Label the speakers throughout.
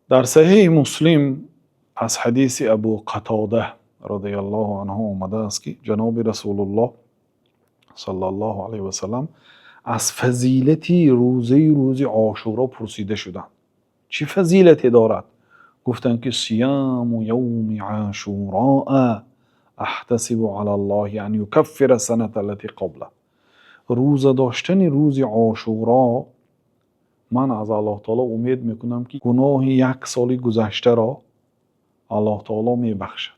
Speaker 1: در صحیح مسلم از حدیث ابو قتاده رضی الله عنه آمده است که جناب رسول الله صلی الله علیه و سلم از فضیلتی روز عاشورا پرسیده شدند. چی فضیلتی دارد؟ گفتند که صیام یوم عاشوراء احتسب علی الله ان یکفر السنة التي قبله. روزه داشتن روز عاشورا من از الله تعالی امید میکنم که گناه یک سال گذشته را الله تعالی میبخشد.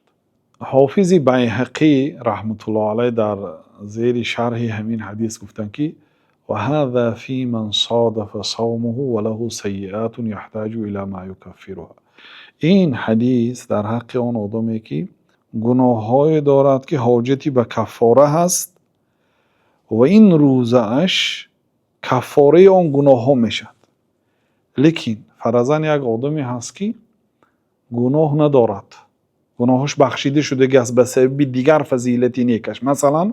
Speaker 1: حافظ بیهقی رحمت الله علیه در زیر شرح همین حدیث گفتند که و هذا فی من صادف صومه وله سیئات یحتاج الی ما یکفرها. این حدیث در حق آن آدمی که گناه‌های دارد که حاجتی به کفاره هست و این روزه اش کفاره آن گناه ها میشد. لیکن فرضاً یک آدمی هست که گناه ندارد، گناهش بخشیده شده است به سبب دیگر فضیلتی نیکش. مثلا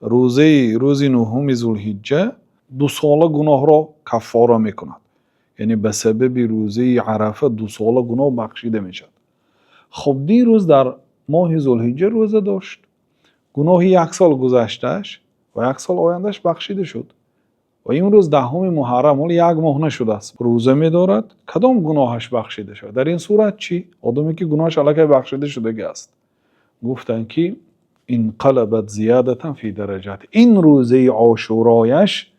Speaker 1: روز نهم ذوالحجه 2 ساله گناه را کفاره میکند، یعنی به سبب روزه عرفه 2 ساله گناه بخشیده میشد. خب دیروز در ماه ذوالحجه روزه داشت، گناه 1 سال گذشتهش و 1 سال آیندهش بخشیده شد و این روز 10 محرم حال 1 ماه نشده است روزه می‌دارد، کدام گناهش بخشیده شد؟ در این صورت چی؟ آدمی که گناهش الکی بخشیده شده است. گفتن که انقلبت زیادتا فی درجات، این روزه عاشورایش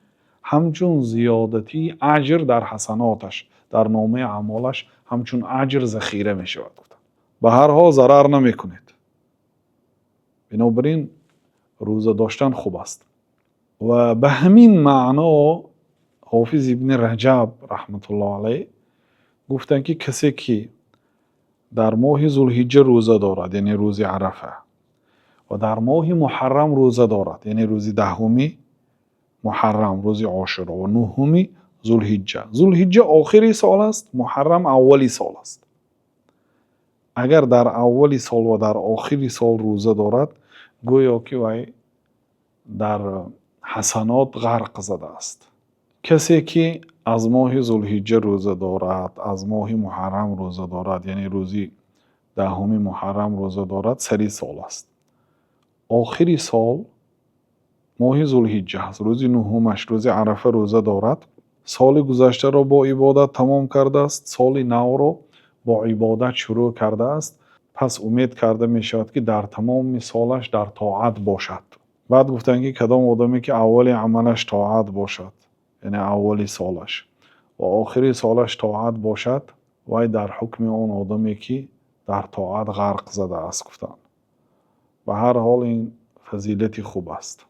Speaker 1: همچون زیادتی اجر در حسناتش، در نامه اعمالش همچون اجر ذخیره می شود. به هر حال ضرر نمی کنید. بنابراین روزه داشتن خوب است. و به همین معنا حافظ ابن رجب رحمت الله علیه گفتن که کسی که در ماه ذوالحجه روزه دارد یعنی روز عرفه و در ماه محرم روزه دارد یعنی روز 10 محرم روز عاشورا و 9 ذوالحجه آخری سال است، محرم اولی سال است. اگر در اولی سال و در آخری سال روزه دارد گویا که وی در حسنات غرق زده است. کسی که از ماه ذوالحجه روزه دارد، از ماه محرم روزه دارد یعنی روزی 10 محرم روزه دارد، سری سال است. آخری سال ماه ذوالحجه است، روز 9 روز عرفه روزه دارد، سال گذشته را با عبادت تمام کرده است، سال نو را با عبادت شروع کرده است. پس امید کرده می شود که در تمام سالش در طاعت باشد. بعد گفتن که کدام آدمی که اولی عملش طاعت باشد یعنی اولی سالش و آخری سالش طاعت باشد، وای در حکم آن آدمی که در طاعت غرق زده است. گفتن به هر حال این فضیلتی خوب است.